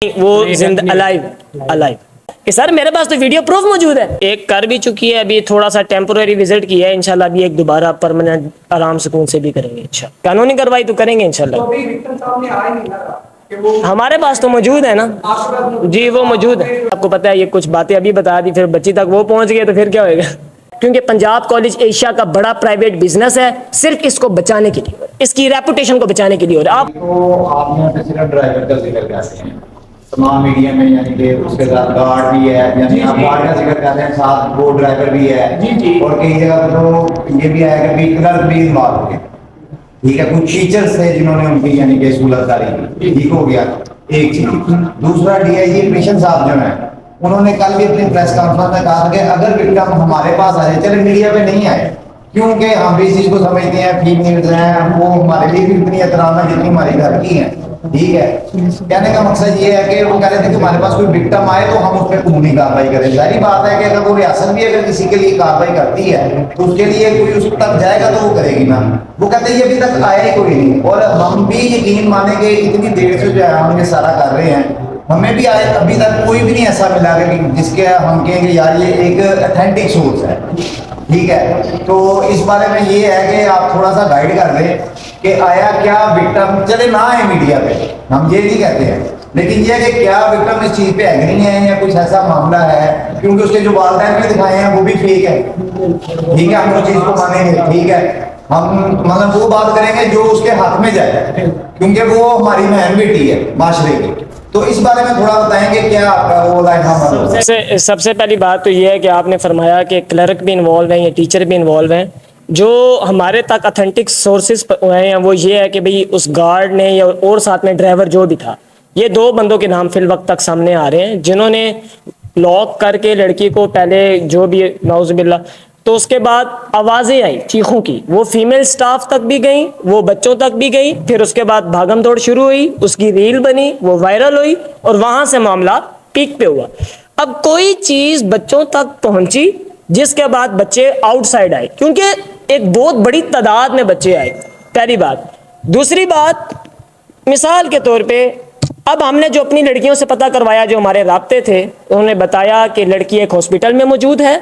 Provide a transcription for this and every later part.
وہ زندہ الائیو کہ سر میرے پاس تو ویڈیو پروف موجود ہے. ایک کر بھی چکی ہے, ابھی تھوڑا سا ٹیمپورری وزٹ کیا ہے, انشاءاللہ ابھی ایک دوبارہ پرماننٹ آرام سکون سے بھی کریں گے انشاءاللہ. قانونی کارروائی تو کریں گے انشاءاللہ. ہمارے پاس تو موجود ہے نا جی, وہ موجود ہے. آپ کو پتہ ہے یہ کچھ باتیں ابھی بتا دی, پھر بچی تک وہ پہنچ گئے تو پھر کیا ہوئے گا. کیونکہ پنجاب کالج ایشیا کا بڑا پرائیویٹ بزنس ہے, صرف اس کو بچانے کے لیے, اس کی ریپوٹیشن کو بچانے کے لیے. اور آپ نے صرف ڈرائیور کا ذکر کرتے ہیں تمام میڈیا میں, یعنی کہ اس کے ساتھ گارڈ بھی ہے, یعنی آپ گارڈ کا ذکر کرتے ہیں, ساتھ وہ ڈرائیور بھی ہے, اور کئی جگہ تو یہ بھی آیا کہ بھی کلرک بھی انوالو ہو گئے. ٹھیک ہے, کچھ ٹیچرس تھے جنہوں نے ان کی یعنی کہ سہولت کاری کی. ٹھیک ہو گیا ایک چیز. دوسرا ڈی آئی جی پریشن صاحب جو ہیں, انہوں نے کل بھی اپنی پریس کانفرنس میں کہا کہ اگر وکٹم ہمارے پاس آ جائے, چلے میڈیا پہ نہیں آئے کیونکہ ہم بھی اس چیز کو سمجھتے ہیں, فیمیلز ہیں وہ ہمارے لیے بھی اتنی احترام ہے جتنی ہماری گھر کی ہیں. ٹھیک ہے, کہنے کا مقصد یہ ہے کہ وہ کہہ رہے تھے کہ ہمارے پاس کوئی وکٹم آئے تو ہم اس پہ قانونی کارروائی کریں. ظاہری بات ہے کہ اگر وہ ریاست بھی اگر کسی کے لیے کارروائی کرتی ہے تو اس کے لیے کوئی اس تک جائے گا تو وہ کرے گی نا. وہ کہتے ہیں یہ ابھی تک آیا ہی کوئی نہیں, اور ہم بھی یقین مانیں کہ اتنی دیر سے جو ہے ہم یہ سارا کر رہے ہیں, ہمیں بھی آئے ابھی تک کوئی بھی نہیں ایسا ملا کہ جس کے ہم کہیں کہ یار یہ ایک اتھینٹک سورس ہے. ٹھیک ہے, تو اس بارے میں یہ ہے کہ آپ تھوڑا سا گائیڈ کر دیں کہ آیا کیا وکٹم, چلے نہ آئے میڈیا پہ, ہم یہ نہیں کہتے ہیں, لیکن یہ کہ کیا وکٹم اس چیز پہ ایگری ہیں یا کچھ ایسا معاملہ ہے, کیونکہ اس کے جو والدین بھی دکھائے ہیں وہ بھی فیک ہے. ٹھیک ہے, ہم اس چیز کو مانیں گے. ٹھیک ہے, ہم مطلب وہ بات کریں گے جو اس کے حق میں جائے, کیونکہ وہ ہماری بہن بیٹی ہے معاشرے کی. تو اس بارے میں تھوڑا بتائیں گے کیا آپ کا وہ لائن ہم. سب سے پہلی بات تو یہ ہے کہ آپ نے فرمایا کہ کلرک بھی انوالو ہیں یا ٹیچر بھی انوالو ہیں. جو ہمارے تک اتھینٹک سورسز ہیں وہ یہ ہے کہ بھئی اس گارڈ نے یا اور ساتھ میں ڈرائیور جو بھی تھا, یہ دو بندوں کے نام فی الوقت تک سامنے آ رہے ہیں جنہوں نے لاک کر کے لڑکی کو پہلے جو بھی نعوذ باللہ, تو اس کے بعد آوازیں آئی چیخوں کی, وہ فیمیل سٹاف تک بھی گئیں, وہ بچوں تک بھی گئی, پھر اس کے بعد بھاگم دوڑ شروع ہوئی, اس کی ریل بنی, وہ وائرل ہوئی, اور وہاں سے معاملہ پیک پہ ہوا. اب کوئی چیز بچوں تک پہنچی جس کے بعد بچے آؤٹ سائڈ آئے, کیونکہ ایک بہت بڑی تعداد میں بچے آئے, پہلی بات. دوسری بات, مثال کے طور پہ اب ہم نے جو اپنی لڑکیوں سے پتہ کروایا, جو ہمارے رابطے تھے, انہوں نے بتایا کہ لڑکی ایک ہاسپٹل میں موجود ہے,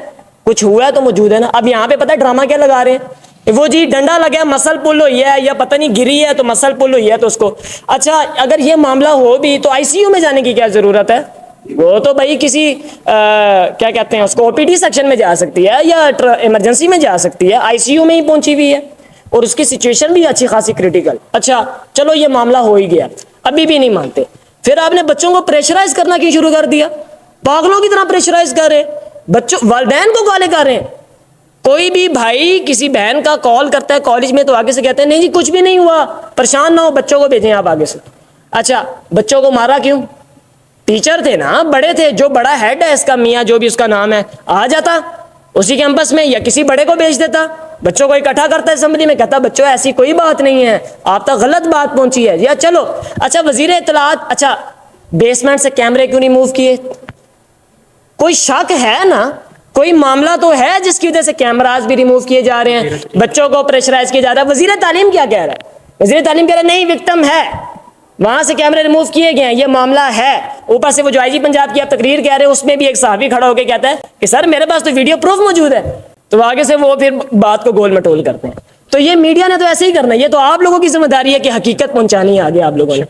کچھ ہوا ہے تو موجود ہے نا. اب یہاں پہ پتہ ڈرامہ کیا لگا رہے ہیں, وہ جی ڈنڈا لگا ہے مسل پل ہوئی ہے, یا پتہ نہیں گری ہے تو مسل پل ہوئی ہے, تو اس کو اچھا اگر یہ معاملہ ہو بھی تو آئی سی یو میں جانے کی کیا ضرورت ہے. وہ تو بھائی کسی کیا کہتے ہیں اس کو, او پی ڈی سیکشن میں جا سکتی ہے یا ایمرجنسی میں جا سکتی ہے, آئی سی یو میں ہی پہنچی ہوئی ہے, اور اس کی سچویشن بھی اچھی خاصی کریٹیکل. اچھا چلو یہ معاملہ ہو ہی گیا, ابھی بھی نہیں مانتے, پھر آپ نے بچوں کو پریشرائز کرنا کیوں شروع کر دیا, پاگلوں کی طرح پریشرائز کر رہے, بچوں والدین کو گالیں کر رہے ہیں. کوئی بھی بھائی کسی بہن کا کال کرتا ہے کالج میں تو آگے سے کہتے ہیں نہیں جی کچھ بھی نہیں ہوا, پریشان نہ ہو, بچوں کو بھیجیں آپ آگے سے. اچھا بچوں کو مارا کیوں, ٹیچر تھے نا, بڑے تھے, جو بڑا ہیڈ ہے اس کا, میاں جو بھی اس کا نام ہے, آ جاتا اسی کیمپس میں یا کسی بڑے کو بھیج دیتا, بچوں کو اکٹھا کرتا ہے اسمبلی میں, کہتا بچوں ایسی کوئی بات نہیں ہے, آپ تک غلط بات پہنچی ہے, یا چلو اچھا وزیر اطلاعات, اچھا بیسمنٹ سے کیمرے کیوں نہیں موو کیے, کوئی شک ہے نا, کوئی معاملہ تو ہے جس کی وجہ سے کیمراز بھی ریموو کیے جا رہے ہیں, بچوں کو پریشرائز کیا جا رہا ہے. وزیر تعلیم کیا کہہ رہا ہے, وزیر تعلیم کہہ رہا ہے نہیں وکٹم ہے, وہاں سے کیمرے ریموو کیے گئے ہیں, یہ معاملہ ہے. اوپر سے وہ جو آئی جی پنجاب کی آپ تقریر کہہ رہے ہیں اس میں بھی ایک صحافی کھڑا ہو کے کہتا ہے کہ سر میرے پاس تو ویڈیو پروف موجود ہے, تو آگے سے وہ پھر بات کو گول مٹول کرتے ہیں. تو یہ میڈیا نے تو ایسے ہی کرنا ہے, یہ تو آپ لوگوں کی ذمہ داری ہے کہ حقیقت پہنچانی ہے آگے آپ لوگوں نے.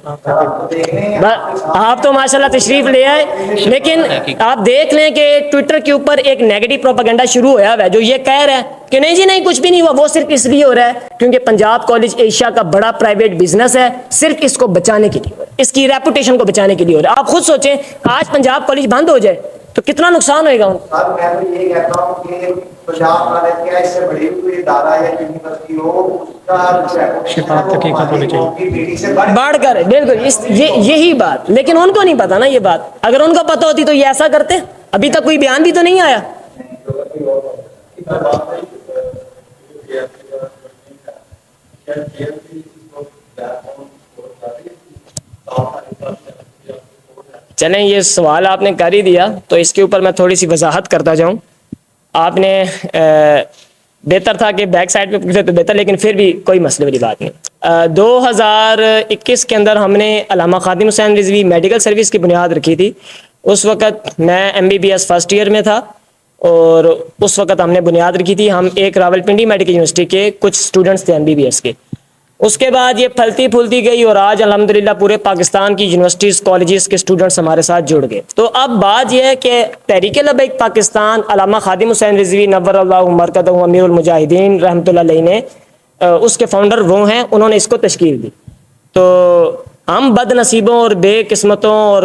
آپ تو ماشاءاللہ تشریف لے آئے, لیکن آپ دیکھ لیں کہ ٹویٹر کے اوپر ایک نیگیٹو پروپیگنڈا شروع ہوا ہے جو یہ کہہ رہا ہے کہ نہیں جی نہیں کچھ بھی نہیں ہوا, وہ صرف اس لیے ہو رہا ہے کیونکہ پنجاب کالج ایشیا کا بڑا پرائیویٹ بزنس ہے, صرف اس کو بچانے کے لیے, اس کی ریپوٹیشن کو بچانے کے لیے ہو رہا ہے. آپ خود سوچیں آج پنجاب کالج بند ہو جائے تو کتنا نقصان ہوئے گا. میں تو یہ کہتا ہوں کہ پنجاب کالج کیا اس سے بڑی کوئی ادارہ یا یونیورسٹی ہو, اس کا شفاعت حقیقت ہونی چاہیے بڑھ کر, بالکل یہی بات, لیکن ان کو نہیں پتا نا یہ بات. اگر ان کو پتا ہوتی تو یہ ایسا کرتے, ابھی تک کوئی بیان بھی تو نہیں آیا. چلیں یہ سوال آپ نے کر ہی دیا تو اس کے اوپر میں تھوڑی سی وضاحت کرتا جاؤں. آپ نے بہتر تھا کہ بیک سائڈ پہ پوچھتے تو بہتر, لیکن پھر بھی کوئی مسئلے والی بات نہیں. 2021 کے اندر ہم نے علامہ خادم حسین رضوی میڈیکل سروس کی بنیاد رکھی تھی. اس وقت میں MBBS فرسٹ ایئر میں تھا اور اس وقت ہم نے بنیاد رکھی تھی. ہم ایک راولپنڈی میڈیکل یونیورسٹی کے کچھ اسٹوڈنٹس تھے MBBS کے. اس کے بعد یہ پھلتی پھولتی گئی اور آج الحمدللہ پورے پاکستان کی یونیورسٹیز کالجز کے اسٹوڈنٹس ہمارے ساتھ جڑ گئے. تو اب بات یہ ہے کہ تحریک لبیک پاکستان علامہ خادم حسین رضوی نور اللہ مرکزہ امیر المجاہدین رحمۃ اللہ علیہ نے اس کے فاؤنڈر وہ ہیں, انہوں نے اس کو تشکیل دی. تو ہم بد نصیبوں اور بے قسمتوں اور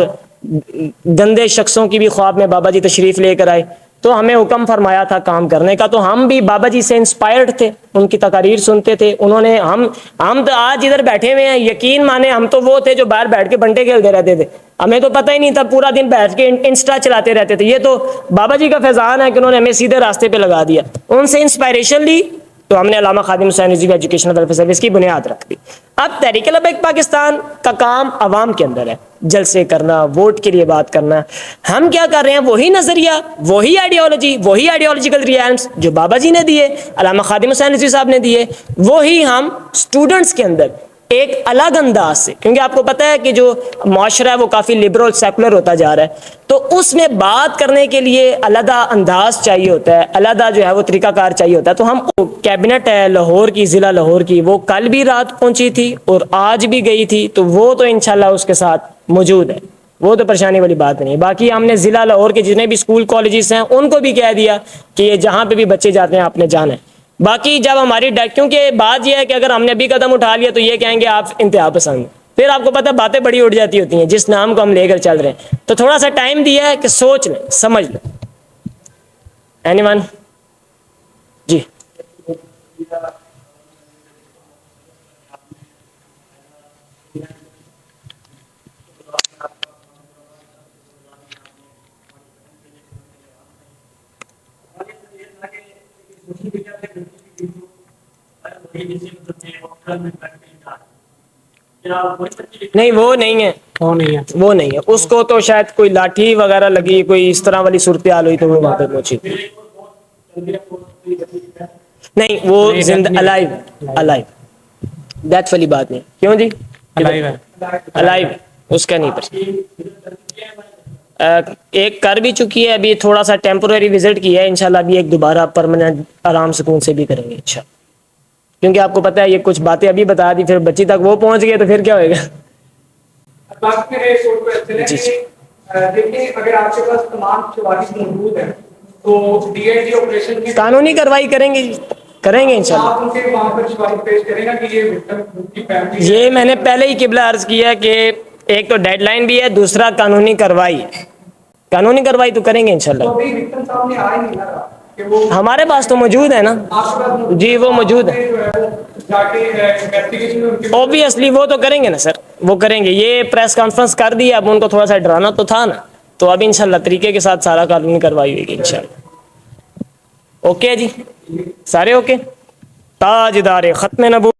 گندے شخصوں کی بھی خواب میں بابا جی تشریف لے کر آئے تو ہمیں حکم فرمایا تھا کام کرنے کا. تو ہم بھی بابا جی سے انسپائرڈ تھے, ان کی تقاریر سنتے تھے. انہوں نے ہم تو آج ادھر بیٹھے ہوئے ہیں, یقین مانے ہم تو وہ تھے جو باہر بیٹھ کے بنٹے کھیلتے رہتے تھے. ہمیں تو پتہ ہی نہیں تھا, پورا دن بیٹھ کے انسٹا چلاتے رہتے تھے. یہ تو بابا جی کا فیضان ہے کہ انہوں نے ہمیں سیدھے راستے پہ لگا دیا. ان سے انسپائریشن لی تو ہم نے علامہ Khadim Hussain Rizvi educational welfare service کی بنیاد رکھ دی. اب تحریک لبیک پاکستان کا کام عوام کے اندر ہے, جلسے کرنا, ووٹ کے لیے بات کرنا. ہم کیا کر رہے ہیں, وہی نظریہ, وہی آئیڈیالوجی, وہی آئیڈیالوجیکل ریالمس جو بابا جی نے دیے, علامہ خادم حسین رضوی صاحب نے دیے, وہی ہم اسٹوڈنٹس کے اندر ایک الگ انداز سے, کیونکہ آپ کو پتہ ہے کہ جو معاشرہ ہے وہ کافی لبرل سیکولر ہوتا جا رہا ہے, تو اس میں بات کرنے کے لیے علیحدہ انداز چاہیے ہوتا ہے, علیحدہ جو ہے وہ طریقہ کار چاہیے ہوتا ہے. تو ہم کیبنٹ ہے لاہور کی, ضلع لاہور کی, وہ کل بھی رات پہنچی تھی اور آج بھی گئی تھی, تو وہ تو انشاءاللہ اس کے ساتھ موجود ہے, وہ تو پریشانی والی بات نہیں ہے. باقی ہم نے ضلع لاہور کے جتنے بھی اسکول کالجز ہیں ان کو بھی کہہ دیا کہ یہ جہاں پہ بھی بچے جاتے ہیں آپ نے جانا ہے. باقی جب ہماری کیونکہ بات یہ ہے کہ اگر ہم نے بھی قدم اٹھا لیا تو یہ کہیں گے آپ انتہا پسند, پھر آپ کو پتہ باتیں بڑی اڑ جاتی ہوتی ہیں جس نام کو ہم لے کر چل رہے ہیں. تو تھوڑا سا ٹائم دیا ہے کہ سوچ لیں, سمجھ لیں. اینی ون جی. نہیں وہ نہیں ہے, وہ نہیں ہے. وہ نہیں ہے. اس کو تو شاید کوئی لاٹھی وغیرہ لگی, کوئی اس طرح والی صورتحال ہوئی تو وہ وہاں پہ پہنچی. نہیں وہ زندہ الائیو, الائیو ڈیتھ والی بات نہیں. کیوں جی Alive ہے. الائیو اس کا نہیں پتا. ایک کر بھی چکی ہے, ابھی تھوڑا سا ٹیمپورری وزٹ کیا ہے, انشاءاللہ ابھی ایک دوبارہ پرماننٹ آرام سکون سے بھی کریں گے انشاءاللہ. کیونکہ آپ کو پتہ ہے یہ کچھ باتیں ابھی بتا دی, پھر بچی تک وہ پہنچ گئے تو پھر کیا ہوئے گا. جی دیکھیں اگر آپ کے پاس تمام چوالیس موجود ہیں تو DIG آپریشن کی قانونی کارروائی کریں گے, کریں گے انشاءاللہ. آپ ان کے وہاں پر شواہد پیش کریں گا کہ یہ وکٹم کی فیملی یہ میں نے پہلے ہی قبلہ عرض کیا کہ ایک تو ڈیڈ لائن بھی ہے, دوسرا قانونی کارروائی ہے. قانونی کارروائی تو کریں گے انشاءاللہ. تو ابھی وکٹم صاحب نے آئے نہیں لگا کہ وہ ہمارے پاس تو موجود ہے نا. آپ کے پاس جی وہ موجود ہے. جا کے انویسٹیگیشن ان کے اوبیسلی وہ تو کریں گے نا سر, وہ کریں گے. یہ پریس کانفرنس کر دی, اب ان کو تھوڑا سا ڈرانا تو تھا نا, تو اب انشاءاللہ طریقے کے ساتھ سارا قانونی کارروائی ہوگی انشاءاللہ. اوکے جی, سارے اوکے. تاجدار ختم نبوت